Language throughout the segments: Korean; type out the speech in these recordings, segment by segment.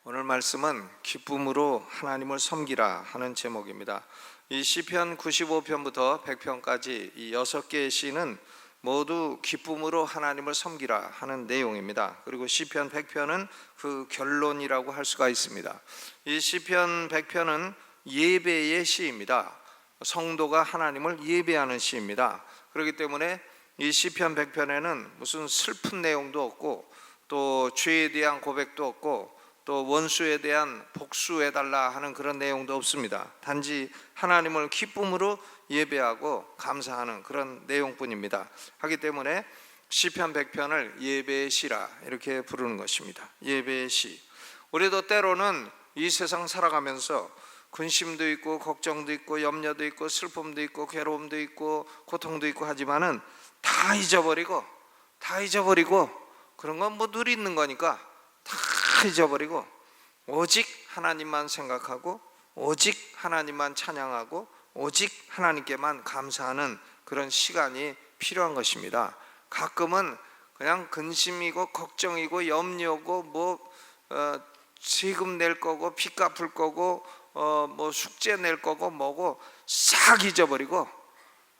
오늘 말씀은 기쁨으로 하나님을 섬기라 하는 제목입니다. 이 시편 95편부터 100편까지 이 6개의 시는 모두 기쁨으로 하나님을 섬기라 하는 내용입니다. 그리고 시편 100편은 그 결론이라고 할 수가 있습니다. 이 시편 100편은 예배의 시입니다. 성도가 하나님을 예배하는 시입니다. 그렇기 때문에 이 시편 100편에는 무슨 슬픈 내용도 없고 또 죄에 대한 고백도 없고 또 원수에 대한 복수해달라 하는 그런 내용도 없습니다. 단지 하나님을 기쁨으로 예배하고 감사하는 그런 내용뿐입니다. 하기 때문에 시편 100편을 예배의 시라 이렇게 부르는 것입니다. 예배의 시. 우리도 때로는 이 세상 살아가면서 근심도 있고 걱정도 있고 염려도 있고 슬픔도 있고 괴로움도 있고 고통도 있고 하지만은 다 잊어버리고 그런 건 뭐 늘 있는 거니까 다 잊어버리고 오직 하나님만 생각하고 오직 하나님만 찬양하고 오직 하나님께만 감사하는 그런 시간이 필요한 것입니다. 가끔은 그냥 근심이고 걱정이고 염려고 세금 낼 거고 빚 갚을 거고 숙제 낼 거고 뭐고 싹 잊어버리고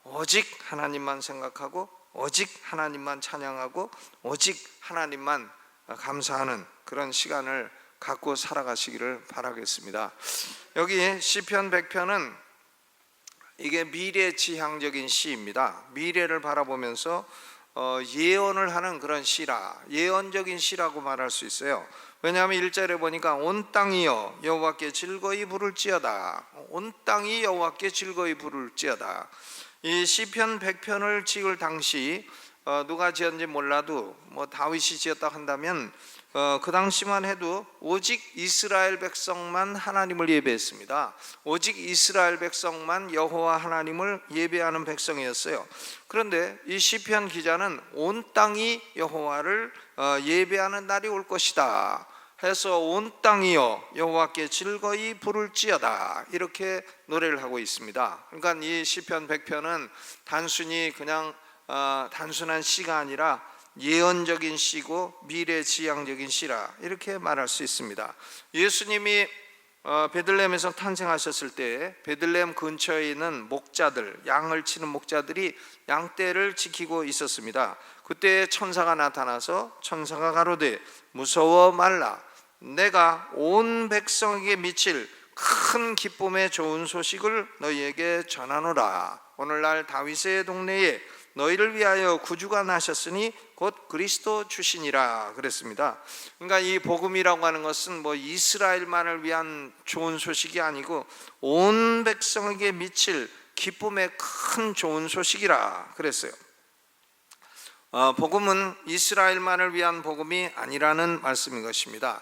오직 하나님만 생각하고 오직 하나님만 찬양하고 오직 하나님만 감사하는 그런 시간을 갖고 살아가시기를 바라겠습니다. 여기 시편 100편은 이게 미래지향적인 시입니다. 미래를 바라보면서 예언을 하는 그런 시라, 예언적인 시라고 말할 수 있어요. 왜냐하면 1절에 보니까 온 땅이여 여호와께 즐거이 부를지어다. 온 땅이 여호와께 즐거이 부를지어다. 이 시편 100편을 지을 당시 누가 지었는지 몰라도 다윗이 지었다 한다면 그 당시만 해도 오직 이스라엘 백성만 하나님을 예배했습니다. 오직 이스라엘 백성만 여호와 하나님을 예배하는 백성이었어요. 그런데 이 시편 기자는 온 땅이 여호와를 예배하는 날이 올 것이다 해서 온 땅이여 여호와께 즐거이 부를지어다 이렇게 노래를 하고 있습니다. 그러니까 이 시편 100편은 단순히 그냥 단순한 시가 아니라 예언적인 시고 미래지향적인 시라 이렇게 말할 수 있습니다. 예수님이 베들레헴에서 탄생하셨을 때 베들레헴 근처에 있는 목자들, 양을 치는 목자들이 양떼를 지키고 있었습니다. 그때 천사가 나타나서 천사가 가로되 무서워 말라 내가 온 백성에게 미칠 큰 기쁨의 좋은 소식을 너희에게 전하노라. 오늘날 다윗의 동네에 너희를 위하여 구주가 나셨으니 곧 그리스도 주시니라 그랬습니다. 그러니까 이 복음이라고 하는 것은 이스라엘만을 위한 좋은 소식이 아니고 온 백성에게 미칠 기쁨의 큰 좋은 소식이라 그랬어요. 복음은 이스라엘만을 위한 복음이 아니라는 말씀인 것입니다.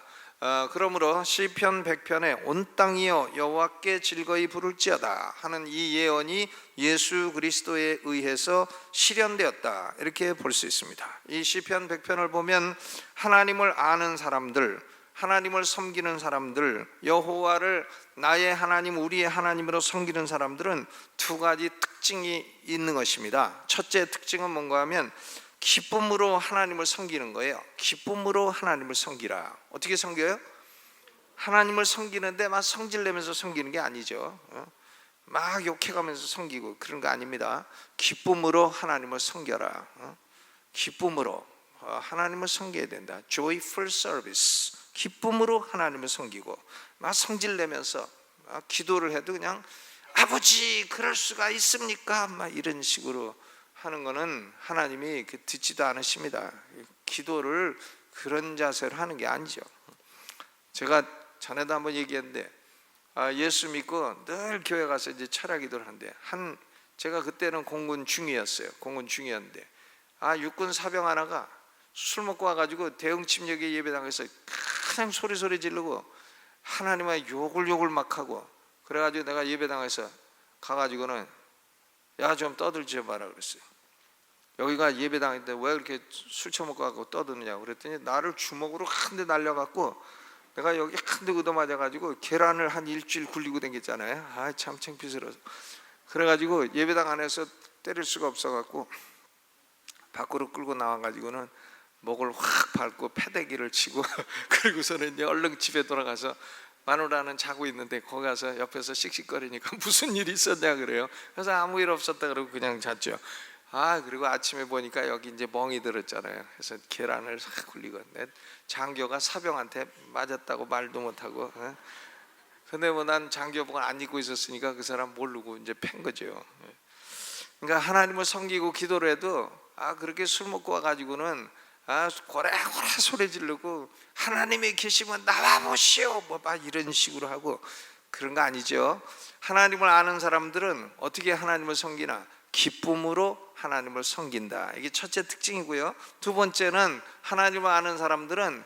그러므로 시편 100편에 온 땅이여 여호와께 즐거이 부를지어다 하는 이 예언이 예수 그리스도에 의해서 실현되었다 이렇게 볼 수 있습니다. 이 시편 100편을 보면 하나님을 아는 사람들, 하나님을 섬기는 사람들, 여호와를 나의 하나님, 우리의 하나님으로 섬기는 사람들은 두 가지 특징이 있는 것입니다. 첫째 특징은 뭔가 하면 기쁨으로 하나님을 섬기는 거예요. 기쁨으로 하나님을 섬기라. 어떻게 섬겨요? 하나님을 섬기는데 막 성질내면서 섬기는 게 아니죠. 막 욕해가면서 섬기고 그런 거 아닙니다. 기쁨으로 하나님을 섬겨라. 기쁨으로 하나님을 섬겨야 된다. Joyful service. 기쁨으로 하나님을 섬기고 막 성질내면서 기도를 해도 그냥 아버지 그럴 수가 있습니까? 막 이런 식으로 하는 것은 하나님이 듣지도 않으십니다. 기도를 그런 자세로 하는 게 아니죠. 제가 전에도 한번 얘기했는데 예수 믿고 늘 교회 가서 이제 철야 기도를 하는데 제가 그때는 공군 중위였어요. 공군 중위였는데 육군 사병 하나가 술 먹고 와가지고 대응 침략의 예배당에서 그냥 소리 지르고 하나님의 욕을 막 하고 그래가지고 내가 예배당에서 가가지고는 야 좀 떠들지 마라 그랬어요. 여기가 예배당인데 왜 그렇게 술 처먹고 가고 떠드느냐고 그랬더니 나를 주먹으로 한 대 날려갖고 내가 여기 한 대 얻어맞아가지고 계란을 한 일주일 굴리고 다녔잖아요. 참 창피스러워서. 그래가지고 예배당 안에서 때릴 수가 없어갖고 밖으로 끌고 나와가지고는 목을 확 밟고 패대기를 치고 그리고서는 이제 얼른 집에 돌아가서 마누라는 자고 있는데 거기 가서 옆에서 씩씩거리니까 무슨 일이 있었냐 그래요. 그래서 아무 일 없었다 그러고 그냥 잤죠. 그리고 아침에 보니까 여기 이제 멍이 들었잖아요. 그래서 계란을 싹 굴리고 장교가 사병한테 맞았다고 말도 못하고. 근데 뭐 난 장교복을 안 입고 있었으니까 그 사람 모르고 이제 팬 거죠. 그러니까 하나님을 섬기고 기도를 해도 그렇게 술 먹고 와가지고는 고래고래 소리 지르고 하나님이 계시면 나와 보시오 뭐 막 이런 식으로 하고 그런 거 아니죠. 하나님을 아는 사람들은 어떻게 하나님을 섬기나? 기쁨으로 하나님을 섬긴다. 이게 첫째 특징이고요. 두 번째는 하나님을 아는 사람들은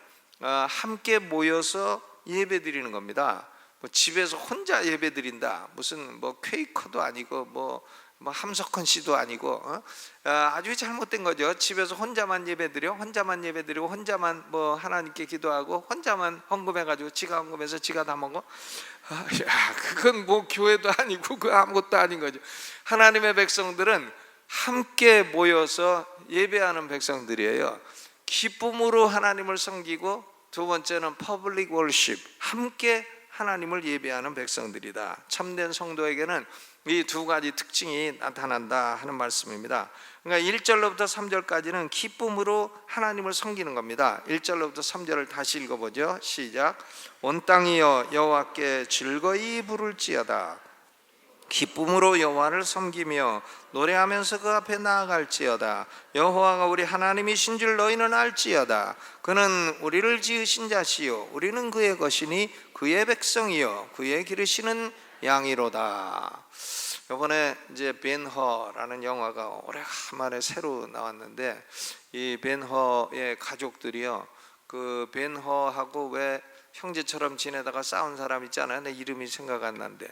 함께 모여서 예배 드리는 겁니다. 뭐 집에서 혼자 예배 드린다, 무슨 뭐 퀘이커도 아니고 뭐 함석헌 씨도 아니고 아주 잘못된 거죠. 집에서 혼자만 예배드려, 혼자만 예배드리고 혼자만 뭐 하나님께 기도하고 혼자만 헌금해가지고 지가 헌금해서 지가 다 먹어. 그건 뭐 교회도 아니고 그 아무것도 아닌 거죠. 하나님의 백성들은 함께 모여서 예배하는 백성들이에요. 기쁨으로 하나님을 섬기고, 두 번째는 퍼블릭 월십, 함께 하나님을 예배하는 백성들이다. 참된 성도에게는 이 두 가지 특징이 나타난다 하는 말씀입니다. 그러니까 1절로부터 3절까지는 기쁨으로 하나님을 섬기는 겁니다. 1절로부터 3절을 다시 읽어보죠. 시작. 온 땅이여 여호와께 즐거이 부를지어다. 기쁨으로 여호와를 섬기며 노래하면서 그 앞에 나아갈지어다. 여호와가 우리 하나님이신 줄 너희는 알지어다. 그는 우리를 지으신 자시요 우리는 그의 것이니 그의 백성이요 그의 기르시는 양이로다. 이번에 이제 벤허라는 영화가 오래간만에 새로 나왔는데, 이 벤허의 가족들이요, 그 벤허하고 왜 형제처럼 지내다가 싸운 사람 있잖아요. 내 이름이 생각 안 나는데,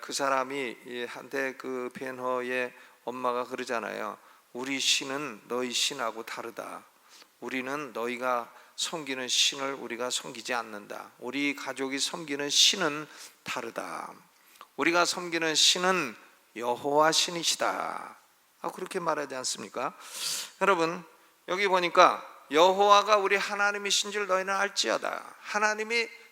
그 사람이 한테 그 벤허의 엄마가 그러잖아요. 우리 신은 너희 신하고 다르다. 우리는 너희가 섬기는 신을 우리가 섬기지 않는다. 우리 가족이 섬기는 신은 다르다. 우리가 섬기는 신은 여호와 신이시다. 그렇게 말하지 않습니까? 여러분, 여기 보니까 여호와가 우리 하나님이신 줄 너희는 알지어다.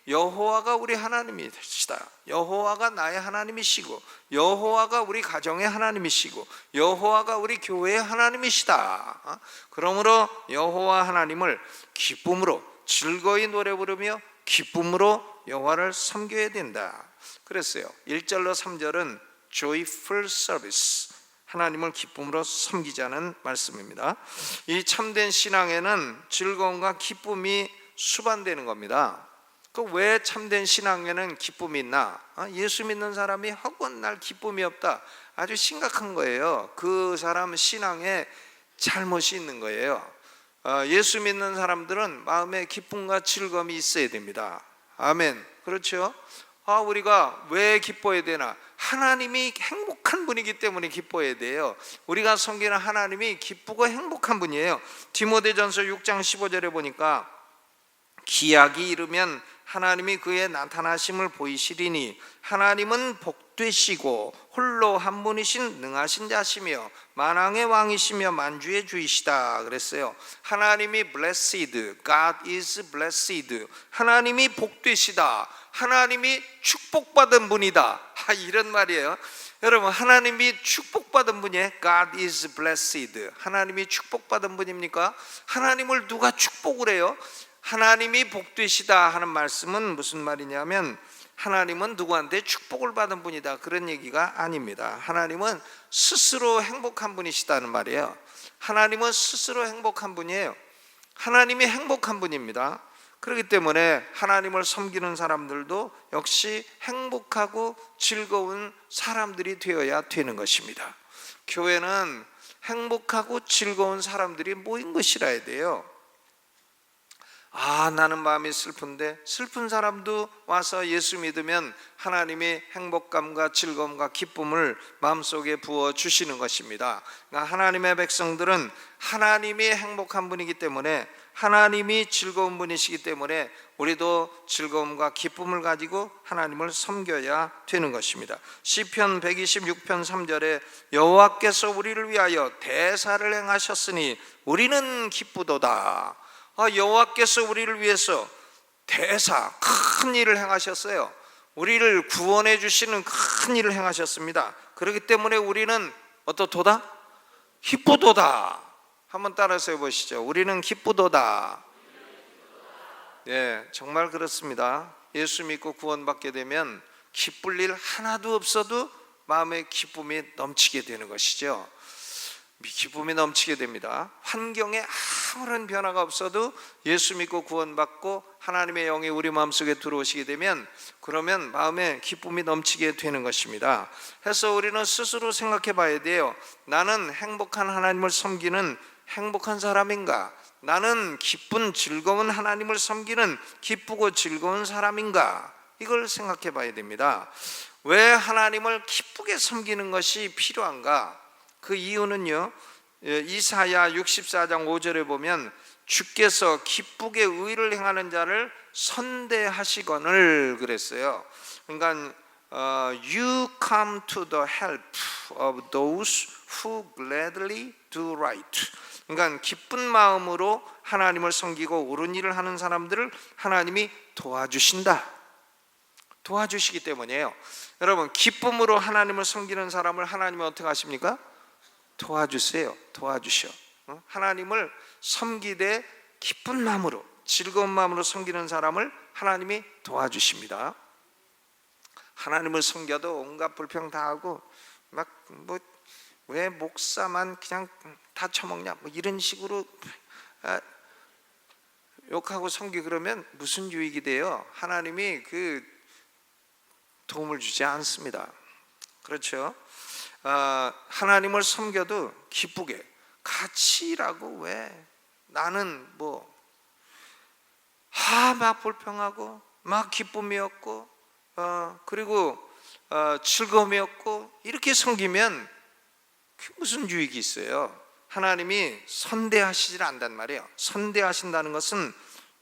여호와가 우리 하나님이시다. 여호와가 나의 하나님이시고, 여호와가 우리 가정의 하나님이시고, 여호와가 우리 교회의 하나님이시다. 그러므로 여호와 하나님을 기쁨으로 즐거이 노래 부르며 기쁨으로 여호와를 섬겨야 된다. 그랬어요. 1절로 3절은 joyful service, 하나님을 기쁨으로 섬기자는 말씀입니다. 이 참된 신앙에는 즐거움과 기쁨이 수반되는 겁니다. 왜 참된 신앙에는 기쁨이 있나? 예수 믿는 사람이 허건 날 기쁨이 없다, 아주 심각한 거예요. 그 사람 신앙에 잘못이 있는 거예요. 예수 믿는 사람들은 마음에 기쁨과 즐거움이 있어야 됩니다. 아멘. 그렇죠? 우리가 왜 기뻐해야 되나? 하나님이 행복한 분이기 때문에 기뻐해야 돼요. 우리가 섬기는 하나님이 기쁘고 행복한 분이에요. 디모데전서 6장 15절에 보니까 기약이 이르면 하나님이 그의 나타나심을 보이시리니 하나님은 복되시고 홀로 한 분이신 능하신 자시며 만왕의 왕이시며 만주의 주이시다 그랬어요. 하나님이 blessed, God is blessed. 하나님이 복되시다, 하나님이 축복받은 분이다, 이런 말이에요. 여러분, 하나님이 축복받은 분이에요. God is blessed. 하나님이 축복받은 분입니까? 하나님을 누가 축복을 해요? 하나님이 복되시다 하는 말씀은 무슨 말이냐면, 하나님은 누구한테 축복을 받은 분이다 그런 얘기가 아닙니다. 하나님은 스스로 행복한 분이시다는 말이에요. 하나님은 스스로 행복한 분이에요. 하나님이 행복한 분입니다. 그렇기 때문에 하나님을 섬기는 사람들도 역시 행복하고 즐거운 사람들이 되어야 되는 것입니다. 교회는 행복하고 즐거운 사람들이 모인 것이라야 돼요. 나는 마음이 슬픈데, 슬픈 사람도 와서 예수 믿으면 하나님이 행복감과 즐거움과 기쁨을 마음속에 부어주시는 것입니다. 그러니까 하나님의 백성들은 하나님이 행복한 분이기 때문에 하나님이 즐거운 분이시기 때문에 우리도 즐거움과 기쁨을 가지고 하나님을 섬겨야 되는 것입니다. 시편 126편 3절에 여호와께서 우리를 위하여 대사를 행하셨으니 우리는 기쁘도다. 여호와께서 우리를 위해서 대사, 큰 일을 행하셨어요. 우리를 구원해 주시는 큰 일을 행하셨습니다. 그렇기 때문에 우리는 어떻도다? 기쁘도다. 한번 따라서 해보시죠. 우리는 기쁘도다. 네, 정말 그렇습니다. 예수 믿고 구원받게 되면 기쁠 일 하나도 없어도 마음에 기쁨이 넘치게 되는 것이죠. 기쁨이 넘치게 됩니다. 환경에 아무런 변화가 없어도 예수 믿고 구원받고 하나님의 영이 우리 마음속에 들어오시게 되면 그러면 마음에 기쁨이 넘치게 되는 것입니다. 해서 우리는 스스로 생각해 봐야 돼요. 나는 행복한 하나님을 섬기는 행복한 사람인가? 나는 기쁜 즐거운 하나님을 섬기는 기쁘고 즐거운 사람인가? 이걸 생각해 봐야 됩니다. 왜 하나님을 기쁘게 섬기는 것이 필요한가? 그 이유는요, 이사야 64장 5절에 보면 주께서 기쁘게 의를 행하는 자를 선대하시거늘 그랬어요. 그러니까 You come to the help of those who gladly do right. 그러니까 기쁜 마음으로 하나님을 섬기고 옳은 일을 하는 사람들을 하나님이 도와주시기 때문이에요. 여러분, 기쁨으로 하나님을 섬기는 사람을 하나님은 어떻게 하십니까? 도와주셔. 하나님을 섬기되 기쁜 마음으로, 즐거운 마음으로 섬기는 사람을 하나님이 도와주십니다. 하나님을 섬겨도 온갖 불평 다 하고 막 왜 목사만 그냥 다 처먹냐 이런 식으로 욕하고 섬기 그러면 무슨 유익이 돼요? 하나님이 그 도움을 주지 않습니다. 그렇죠? 하나님을 섬겨도 기쁘게 같이 일하고 왜 나는 막 불평하고 막 기쁨이 없고 그리고 즐거움이 없고 이렇게 섬기면 무슨 유익이 있어요? 하나님이 선대하시질 않단 말이에요. 선대하신다는 것은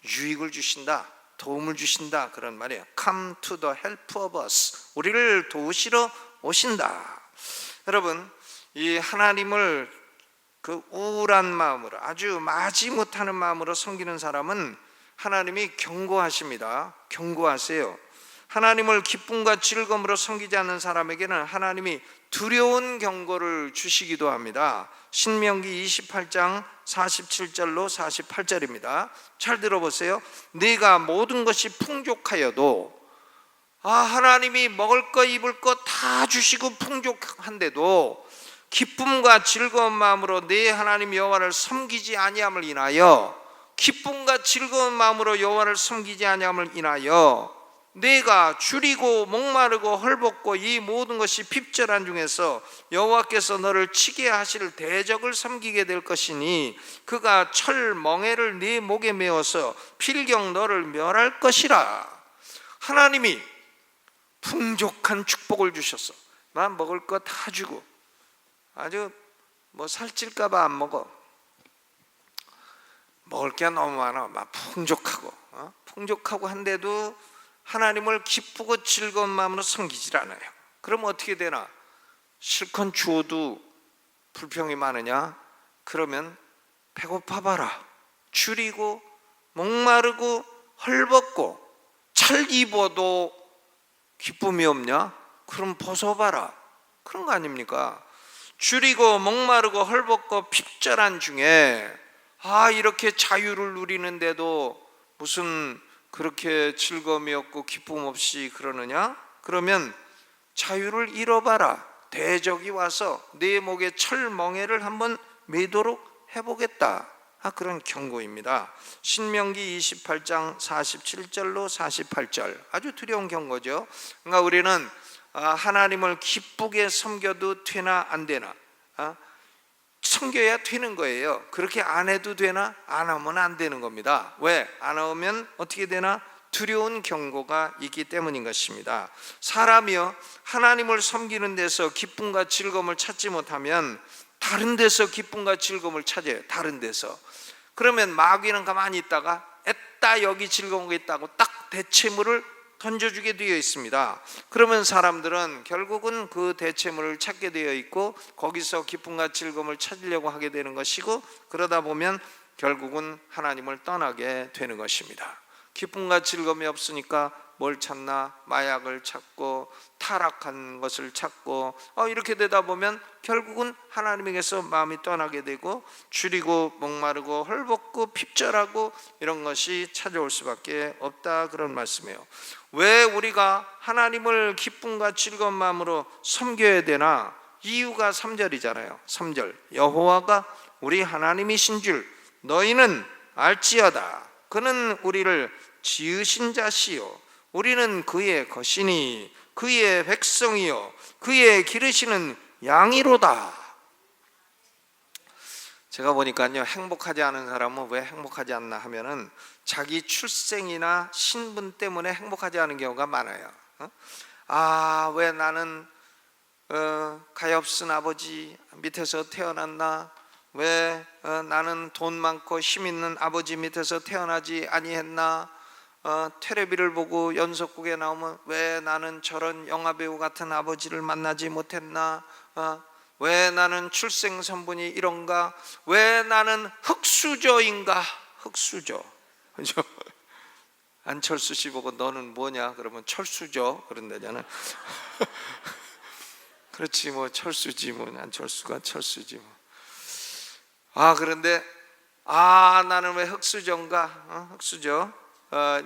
유익을 주신다, 도움을 주신다 그런 말이에요. Come to the help of us. 우리를 도우시러 오신다. 여러분, 이 하나님을 그 우울한 마음으로 아주 마지못하는 마음으로 섬기는 사람은 하나님이 경고하십니다. 경고하세요. 하나님을 기쁨과 즐거움으로 섬기지 않는 사람에게는 하나님이 두려운 경고를 주시기도 합니다. 신명기 28장 47절로 48절입니다. 잘 들어보세요. 네가 모든 것이 풍족하여도 하나님이 먹을 거 입을 거 다 주시고 풍족한데도 기쁨과 즐거운 마음으로 내 하나님 여호와를 섬기지 아니함을 인하여 기쁨과 즐거운 마음으로 여호와를 섬기지 아니함을 인하여 내가 줄이고 목마르고 헐벗고 이 모든 것이 핍절한 중에서 여호와께서 너를 치게 하실 대적을 섬기게 될 것이니 그가 철 멍에를 네 목에 메어서 필경 너를 멸할 것이라. 하나님이 풍족한 축복을 주셨어. 난 먹을 거 다 주고 아주 살찔까 봐 안 먹어. 먹을 게 너무 많아. 막 풍족하고 한데도 하나님을 기쁘고 즐거운 마음으로 섬기질 않아요. 그럼 어떻게 되나? 실컷 주어도 불평이 많으냐? 그러면 배고파 봐라. 줄이고 목마르고 헐벗고 잘 입어도 기쁨이 없냐? 그럼 벗어봐라. 그런 거 아닙니까? 줄이고 목마르고 헐벗고 핍절한 중에 이렇게 자유를 누리는데도 무슨 그렇게 즐거움이 없고 기쁨 없이 그러느냐? 그러면 자유를 잃어봐라. 대적이 와서 네 목에 철멍에를 한번 매도록 해보겠다. 그런 경고입니다. 신명기 28장 47절로 48절 아주 두려운 경고죠. 그러니까 우리는 하나님을 기쁘게 섬겨도 되나 안 되나? 섬겨야 되는 거예요. 그렇게 안 해도 되나? 안 하면 안 되는 겁니다. 왜? 안 하면 어떻게 되나? 두려운 경고가 있기 때문인 것입니다. 사람이요 하나님을 섬기는 데서 기쁨과 즐거움을 찾지 못하면 다른 데서 기쁨과 즐거움을 찾아요. 다른 데서. 그러면 마귀는 가만히 있다가 애따 여기 즐거운 게 있다고 딱 대체물을 던져주게 되어 있습니다. 그러면 사람들은 결국은 그 대체물을 찾게 되어 있고 거기서 기쁨과 즐거움을 찾으려고 하게 되는 것이고, 그러다 보면 결국은 하나님을 떠나게 되는 것입니다. 기쁨과 즐거움이 없으니까 뭘 찾나? 마약을 찾고 타락한 것을 찾고, 이렇게 되다 보면 결국은 하나님에게서 마음이 떠나게 되고 줄이고 목마르고 헐벗고 핍절하고 이런 것이 찾아올 수밖에 없다, 그런 말씀이에요. 왜 우리가 하나님을 기쁨과 즐거운 마음으로 섬겨야 되나? 이유가 3절이잖아요 3절, 여호와가 우리 하나님이신 줄 너희는 알지어다. 그는 우리를 지으신 자시요 우리는 그의 것이니 그의 백성이요 그의 기르시는 양이로다. 제가 보니까요, 행복하지 않은 사람은 왜 행복하지 않나 하면은 자기 출생이나 신분 때문에 행복하지 않은 경우가 많아요. 왜 나는 가엾은 아버지 밑에서 태어났나? 왜 나는 돈 많고 힘 있는 아버지 밑에서 태어나지 아니했나? 텔레비를 보고 연속극에 나오면 왜 나는 저런 영화배우 같은 아버지를 만나지 못했나? 왜 나는 출생 선분이 이런가? 왜 나는 흙수저인가? 흙수저. 그죠? 안철수 씨 보고 너는 뭐냐? 그러면 철수죠. 그런다잖아. 그렇지, 뭐 철수지, 뭐 안철수가 철수지 뭐. 그런데 나는 왜 흙수저인가? 흙수저.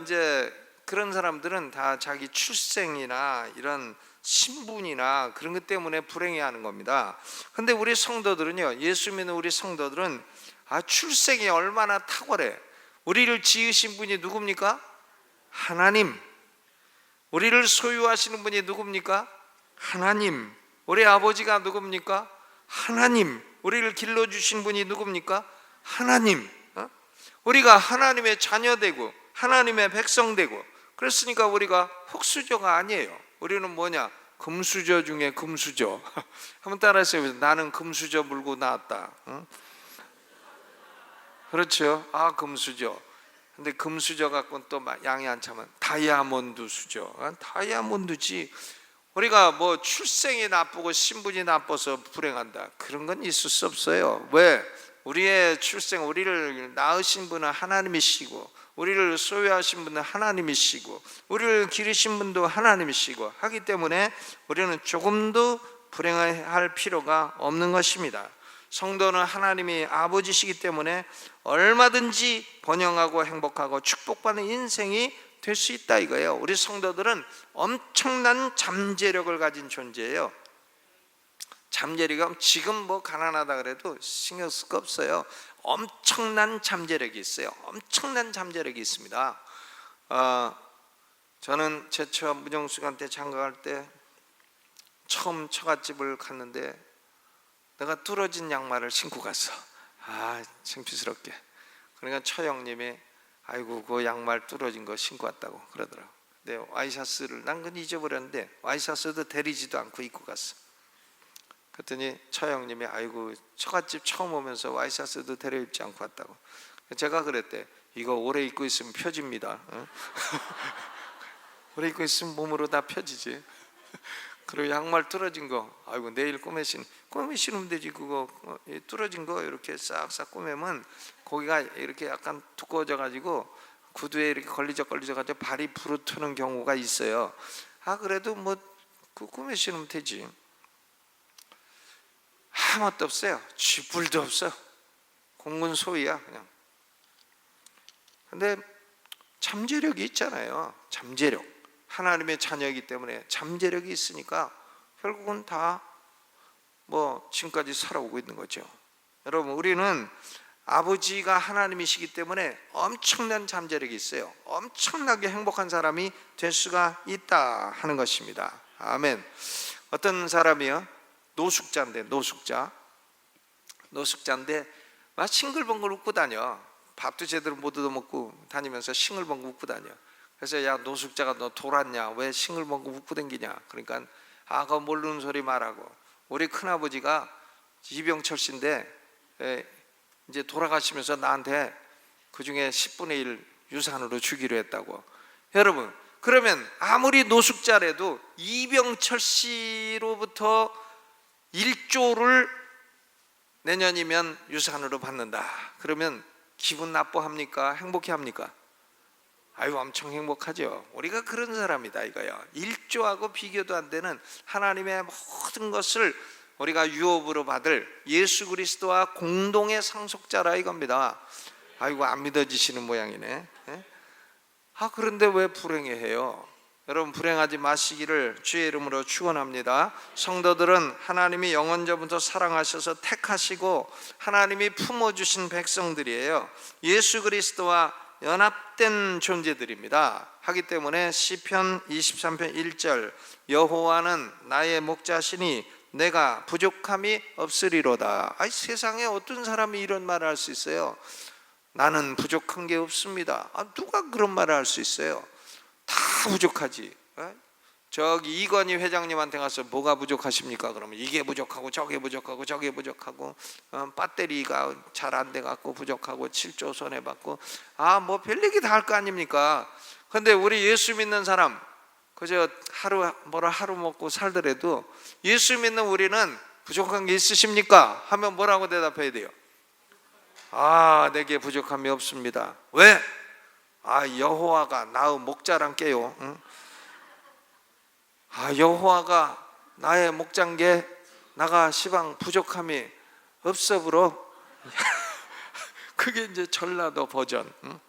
이제 그런 사람들은 다 자기 출생이나 이런 신분이나 그런 것 때문에 불행해하는 겁니다. 근데 우리 성도들은요, 예수 믿는 우리 성도들은 출생이 얼마나 탁월해. 우리를 지으신 분이 누굽니까? 하나님. 우리를 소유하시는 분이 누굽니까? 하나님. 우리 아버지가 누굽니까? 하나님. 우리를 길러주신 분이 누굽니까? 하나님. 우리가 하나님의 자녀되고 하나님의 백성되고 그랬으니까 우리가 흙수저가 아니에요. 우리는 뭐냐? 금수저 중에 금수저. 한번 따라하세요. 나는 금수저 물고 나왔다. 그렇죠? 금수저. 근데 금수저 갖고는 또 양이 안 차면 다이아몬드 수저. 다이아몬드지. 우리가 뭐 출생이 나쁘고 신분이 나빠서 불행한다, 그런 건 있을 수 없어요. 왜? 우리의 출생, 우리를 낳으신 분은 하나님이시고 우리를 소유하신 분은 하나님이시고 우리를 기르신 분도 하나님이시고 하기 때문에 우리는 조금도 불행할 필요가 없는 것입니다. 성도는 하나님이 아버지시기 때문에 얼마든지 번영하고 행복하고 축복받는 인생이 될 수 있다 이거예요. 우리 성도들은 엄청난 잠재력을 가진 존재예요. 잠재력이 지금 뭐 가난하다 그래도 신경 쓸 거 없어요. 엄청난 잠재력이 있어요. 엄청난 잠재력이 있습니다. 저는 제처 무정수한테 장가갈 때 처음 처갓집을 갔는데 내가 뚫어진 양말을 신고 갔어. 창피스럽게. 그러니까 처형님이 아이고 그 양말 뚫어진 거 신고 왔다고 그러더라고. 근데 와이셔츠를 난 그건 잊어버렸는데 와이셔츠도 데리지도 않고 입고 갔어. 그랬더니 처형님이 아이고 처갓집 처음 오면서 와이셔츠도 데려 입지 않고 왔다고. 제가 그랬대. 이거 오래 입고 있으면 펴집니다. 오래 입고 있으면 몸으로 다 펴지지. 그리고 양말 뚫어진 거 아이고 내일 꾸며 신으면 되지. 그거 뚫어진 거 이렇게 싹싹 꾸매면 거기가 이렇게 약간 두꺼워져 가지고 구두에 이렇게 걸리적 가지고 발이 부르트는 경우가 있어요. 그래도 뭐 그 꾸며 신으면 되지. 아무것도 없어요. 쥐뿔도 없어. 공군 소위야 그냥. 근데 잠재력이 있잖아요. 잠재력. 하나님의 자녀이기 때문에 잠재력이 있으니까 결국은 다 뭐 지금까지 살아오고 있는 거죠. 여러분, 우리는 아버지가 하나님이시기 때문에 엄청난 잠재력이 있어요. 엄청나게 행복한 사람이 될 수가 있다 하는 것입니다. 아멘. 어떤 사람이요, 노숙자인데 막 싱글벙글 웃고 다녀. 밥도 제대로 못 얻어먹고 다니면서 싱글벙글 웃고 다녀. 그래서 야 노숙자가 너 돌았냐? 왜 싱글벙글 웃고 다니냐? 그러니까 그거 모르는 소리 말하고. 우리 큰아버지가 이병철 씨인데 이제 돌아가시면서 나한테 그 중에 10분의 1 유산으로 주기로 했다고. 여러분, 그러면 아무리 노숙자라도 이병철 씨로부터 1조를 내년이면 유산으로 받는다. 그러면 기분 나빠합니까? 행복해합니까? 아유, 엄청 행복하죠. 우리가 그런 사람이다 이거요. 1조하고 비교도 안 되는 하나님의 모든 것을 우리가 유업으로 받을 예수 그리스도와 공동의 상속자라 이겁니다. 아이고, 안 믿어지시는 모양이네. 그런데 왜 불행해해요? 여러분, 불행하지 마시기를 주의 이름으로 축원합니다. 성도들은 하나님이 영원전부터 사랑하셔서 택하시고 하나님이 품어주신 백성들이에요. 예수 그리스도와 연합된 존재들입니다. 하기 때문에 시편 23편 1절, 여호와는 나의 목자시니 내가 부족함이 없으리로다. 세상에 어떤 사람이 이런 말을 할 수 있어요? 나는 부족한 게 없습니다. 누가 그런 말을 할 수 있어요? 다 부족하지. 저기 이건희 회장님한테 가서 뭐가 부족하십니까? 그러면 이게 부족하고 저게 부족하고 저게 부족하고 배터리가 잘 안 돼갖고 부족하고 7조 손해받고 뭐 별얘기 다 할 거 아닙니까? 근데 우리 예수 믿는 사람 그저 하루 먹고 살더라도 예수 믿는 우리는 부족한 게 있으십니까? 하면 뭐라고 대답해야 돼요? 내게 부족함이 없습니다. 왜? 여호와가 나의 목자란께요. 응? 여호와가 나의 목자인게 나가 시방 부족함이 없어 불어. 그게 이제 전라도 버전. 응?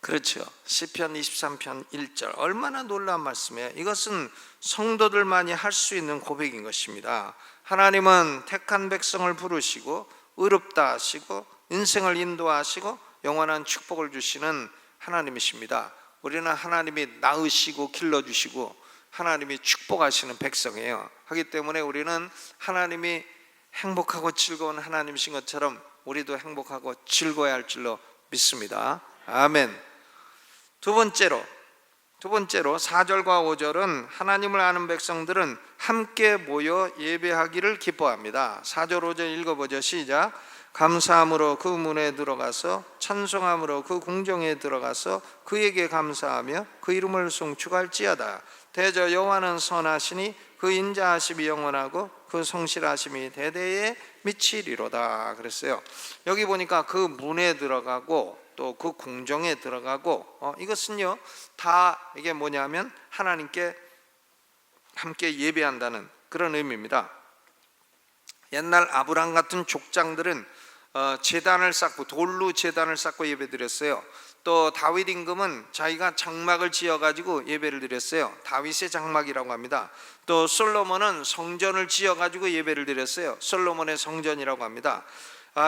그렇죠. 시편 23편 1절, 얼마나 놀라운 말씀이에요. 이것은 성도들만이 할 수 있는 고백인 것입니다. 하나님은 택한 백성을 부르시고 의롭다 하시고 인생을 인도하시고 영원한 축복을 주시는 하나님이십니다. 우리는 하나님이 낳으시고 길러주시고 하나님이 축복하시는 백성이에요. 하기 때문에 우리는 하나님이 행복하고 즐거운 하나님이신 것처럼 우리도 행복하고 즐거워야 할 줄로 믿습니다. 아멘. 두 번째로 4절과 5절은 하나님을 아는 백성들은 함께 모여 예배하기를 기뻐합니다. 4절 5절 읽어보죠. 시작. 감사함으로 그 문에 들어가서 찬송함으로 그 궁정에 들어가서 그에게 감사하며 그 이름을 송축할지어다. 대저 여호와는 선하시니 그 인자하심이 영원하고 그 성실하심이 대대에 미치리로다. 그랬어요. 여기 보니까 그 문에 들어가고 또 그 궁정에 들어가고 이것은요 다 이게 뭐냐면 하나님께 함께 예배한다는 그런 의미입니다. 옛날 아브람 같은 족장들은 제단을 쌓고 돌로 제단을 쌓고 예배드렸어요. 또 다윗 임금은 자기가 장막을 지어가지고 예배를 드렸어요. 다윗의 장막이라고 합니다. 또 솔로몬은 성전을 지어가지고 예배를 드렸어요. 솔로몬의 성전이라고 합니다.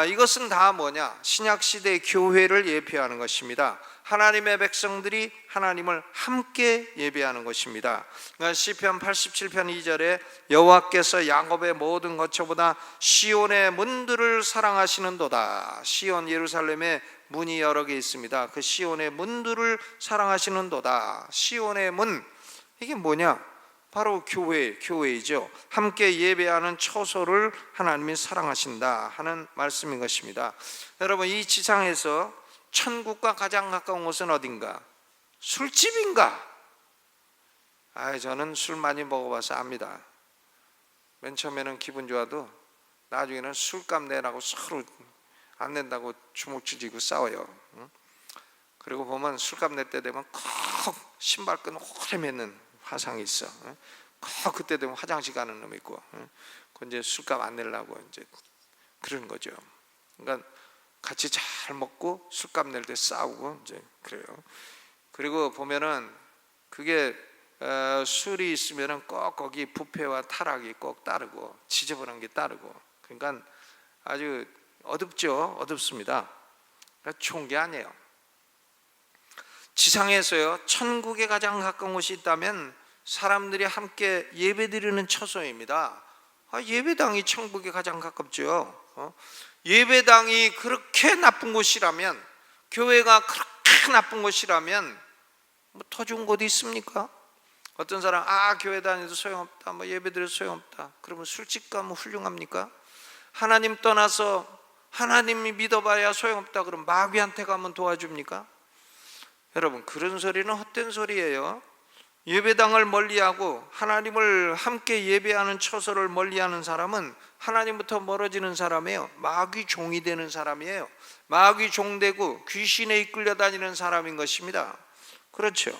이것은 다 뭐냐? 신약시대의 교회를 예표하는 것입니다. 하나님의 백성들이 하나님을 함께 예배하는 것입니다. 그러니까 시편 87편 2절에 여호와께서 야곱의 모든 거처보다 시온의 문들을 사랑하시는도다. 시온 예루살렘에 문이 여러 개 있습니다. 그 시온의 문들을 사랑하시는도다. 시온의 문, 이게 뭐냐? 바로 교회이죠. 함께 예배하는 처소를 하나님이 사랑하신다 하는 말씀인 것입니다. 여러분, 이 지상에서 천국과 가장 가까운 곳은 어딘가? 술집인가? 저는 술 많이 먹어봐서 압니다. 맨 처음에는 기분 좋아도 나중에는 술값 내라고 서로 안 낸다고 주먹 싸워요. 그리고 보면 술값 낼 때 되면 콕 신발끈 오래 매는 화상이 있어. 그때 되면 화장실 가는 놈 있고, 그 이제 술값 안 내려고 이제 그런 거죠. 그러니까 같이 잘 먹고 술값 낼 때 싸우고 이제 그래요. 그리고 보면은 그게 술이 있으면은 꼭 거기 부패와 타락이 꼭 따르고 지저분한 게 따르고, 그러니까 아주 어둡습니다. 그러니까 좋은 게 아니에요. 지상에서요 천국에 가장 가까운 곳이 있다면 사람들이 함께 예배드리는 처소입니다. 예배당이 천국에 가장 가깝죠. 예배당이 그렇게 나쁜 곳이라면, 교회가 그렇게 나쁜 곳이라면 뭐 더 좋은 곳이 있습니까? 어떤 사람 교회 다녀도 소용없다, 예배드려도 소용없다, 그러면 술집 가면 훌륭합니까? 하나님 떠나서 하나님이 믿어봐야 소용없다 그러면 마귀한테 가면 도와줍니까? 여러분, 그런 소리는 헛된 소리예요. 예배당을 멀리하고 하나님을 함께 예배하는 처소를 멀리하는 사람은 하나님부터 멀어지는 사람이에요. 마귀 종이 되는 사람이에요. 마귀 종되고 귀신에 이끌려 다니는 사람인 것입니다. 그렇죠?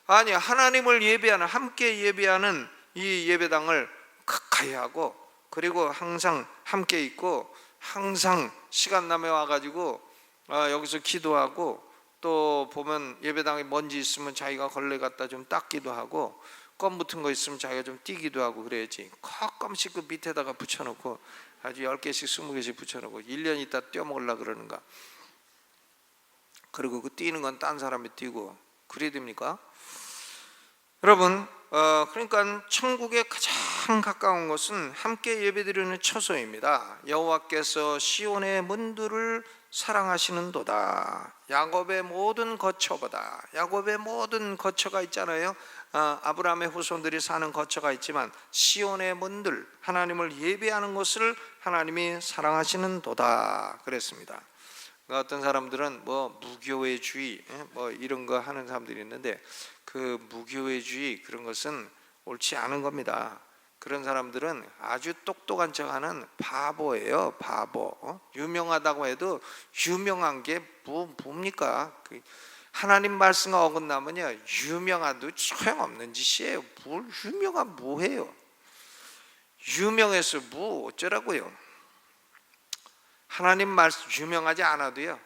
아니, 하나님을 예배하는, 함께 예배하는 이 예배당을 가까이 하고, 그리고 항상 함께 있고, 항상 시간 나면 와가지고 여기서 기도하고, 또 보면 예배당에 먼지 있으면 자기가 걸레 갖다 좀 닦기도 하고, 껌 붙은 거 있으면 자기가 좀 띄기도 하고 그래야지. 가끔씩 그 밑에다가 붙여놓고 아주 10개씩 20개씩 붙여놓고 1년 있다 떼어먹으려고 그러는가. 그리고 그 띄는 건 딴 사람이 띄고 그래야 됩니까? 여러분, 그러니까 천국에 가장 가까운 것은 함께 예배드리는 처소입니다. 여호와께서 시온의 문들을 사랑하시는도다. 야곱의 모든 거처보다, 야곱의 모든 거처가 있잖아요. 아브라함의 후손들이 사는 거처가 있지만 시온의 문들, 하나님을 예배하는 곳을 하나님이 사랑하시는도다 그랬습니다. 어떤 사람들은 뭐 무교회주의 뭐 이런 거 하는 사람들이 있는데, 그 무교회주의 그런 것은 옳지 않은 겁니다. 그런 사람들은 아주 똑똑한 척하는 바보예요. 바보. 유명하다고 해도 유명한 게 뭡니까? 하나님 말씀 어긋나면요, 유명한도 소용없는 짓이에요. 뭘 유명한 뭐해요? 유명해서 뭐 어쩌라고요? 하나님 말씀 유명하지 않아도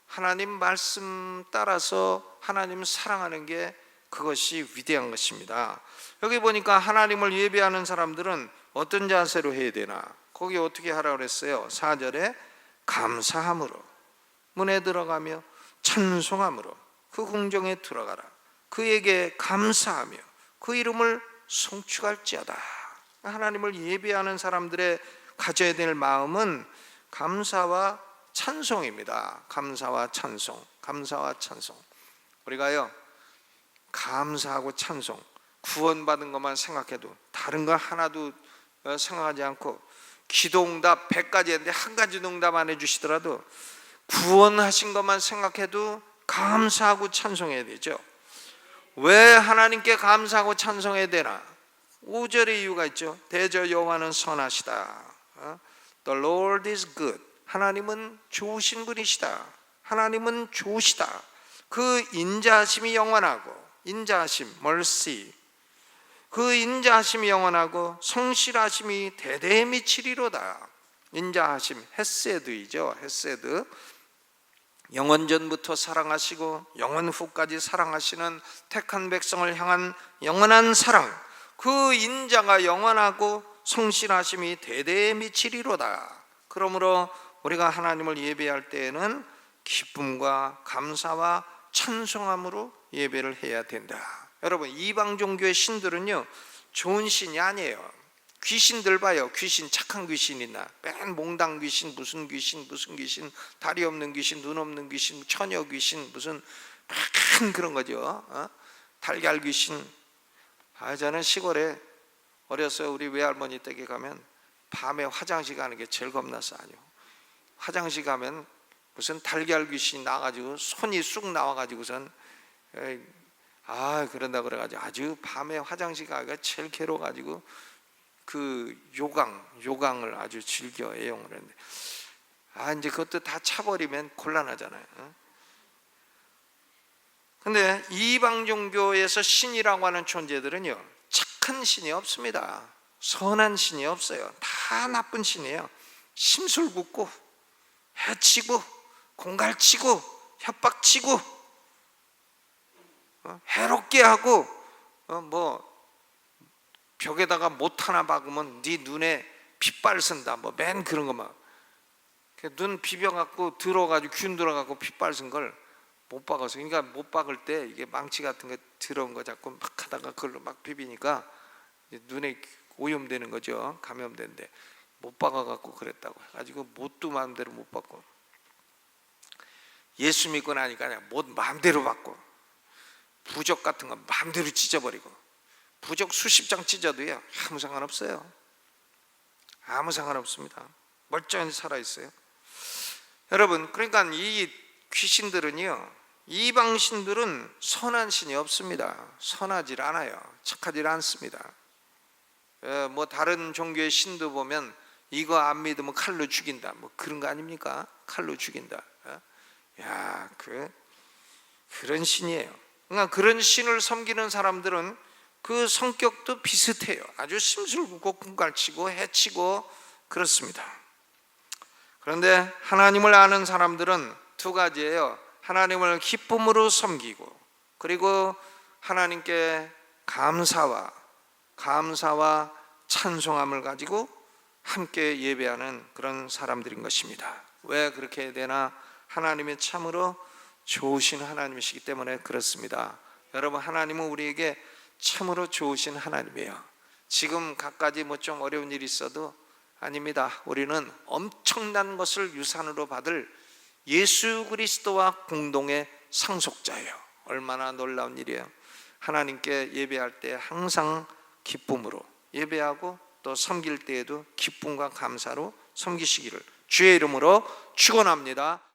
하나님 말씀 따라서 하나님 사랑하는 게 그것이 위대한 것입니다. 여기 보니까 하나님을 예배하는 사람들은 어떤 자세로 해야 되나? 거기 어떻게 하라고 그랬어요? 4절에 감사함으로 문에 들어가며 찬송함으로 그 궁정에 들어가라. 그에게 감사하며 그 이름을 송축할지어다. 하나님을 예배하는 사람들의 가져야 될 마음은 감사와 찬송입니다. 감사와 찬송, 감사와 찬송. 우리가요, 감사하고 찬송, 구원받은 것만 생각해도 다른 거 하나도 생각하지 않고, 기도응답 100가지 했는데 한 가지도 응답 안 해주시더라도 구원하신 것만 생각해도 감사하고 찬송해야 되죠. 왜 하나님께 감사하고 찬송해야 되나? 5절의 이유가 있죠. 대저 여호와는 선하시다. The Lord is good. 하나님은 좋으신 분이시다. 하나님은 좋으시다. 그 인자하심이 영원하고, 인자하심, mercy, 그 인자하심이 영원하고 성실하심이 대대에 미치리로다. 인자하심, 헤세드이죠. 헤세드. 영원전부터 사랑하시고 영원 후까지 사랑하시는 택한 백성을 향한 영원한 사랑, 그 인자가 영원하고 성실하심이 대대에 미치리로다. 그러므로 우리가 하나님을 예배할 때에는 기쁨과 감사와 찬송함으로 예배를 해야 된다. 여러분, 이방 종교의 신들은요, 좋은 신이 아니에요. 귀신들 봐요. 귀신, 착한 귀신 있나? 맨 몽당 귀신, 무슨 귀신, 다리 없는 귀신, 눈 없는 귀신, 처녀 귀신, 무슨 맨 그런 거죠. 달걀 귀신. 저는 시골에 어려서 우리 외할머니 댁에 가면 밤에 화장실 가는 게 제일 겁나서 아니요. 화장실 가면 무슨 달걀 귀신이 나와가지고 손이 쑥 나와가지고선 그런다 그래가지고 아주 밤에 화장실 가기가 제일 괴로워가지고 그 요강을 아주 즐겨 애용을 했는데, 이제 그것도 다 차버리면 곤란하잖아요. 근데 이방 종교에서 신이라고 하는 존재들은요, 착한 신이 없습니다. 선한 신이 없어요. 다 나쁜 신이에요. 심술궂고 해치고 공갈치고 협박치고 해롭게 하고 뭐 벽에다가 못 하나 박으면 네 눈에 핏발 쓴다, 뭐 맨 그런 거만. 눈 비벼갖고 들어가지고 균 들어가고 핏발 쓴 걸 못 박아서, 그러니까 못 박을 때 이게 망치 같은 거 들어온 거 자꾸 막 하다가 그걸로 막 비비니까 눈에 오염되는 거죠. 감염되는데 못 박아갖고 그랬다고 해가지고 못도 마음대로 못 박고, 예수 믿고 나니까 그냥 못 마음대로 박고, 부적 같은 거 마음대로 찢어버리고, 부적 수십 장 찢어도요 아무 상관없어요. 아무 상관없습니다. 멀쩡히 살아있어요. 여러분, 그러니까 이 귀신들은요, 이방 신들은 선한 신이 없습니다. 선하질 않아요. 착하질 않습니다. 뭐 다른 종교의 신도 보면 이거 안 믿으면 칼로 죽인다, 뭐 그런 거 아닙니까? 칼로 죽인다. 야, 그런 신이에요. 그러니까 그런 신을 섬기는 사람들은 그 성격도 비슷해요. 아주 심술궂고 군갈치고 해치고 그렇습니다. 그런데 하나님을 아는 사람들은 두 가지예요. 하나님을 기쁨으로 섬기고, 그리고 하나님께 감사와 찬송함을 가지고 함께 예배하는 그런 사람들인 것입니다. 왜 그렇게 해야 되나? 하나님이 참으로 좋으신 하나님이시기 때문에 그렇습니다. 여러분, 하나님은 우리에게 참으로 좋으신 하나님이에요. 지금 갖가지 뭐 좀 어려운 일이 있어도 아닙니다. 우리는 엄청난 것을 유산으로 받을 예수 그리스도와 공동의 상속자예요. 얼마나 놀라운 일이에요. 하나님께 예배할 때 항상 기쁨으로 예배하고, 또 섬길 때에도 기쁨과 감사로 섬기시기를 주의 이름으로 축원합니다.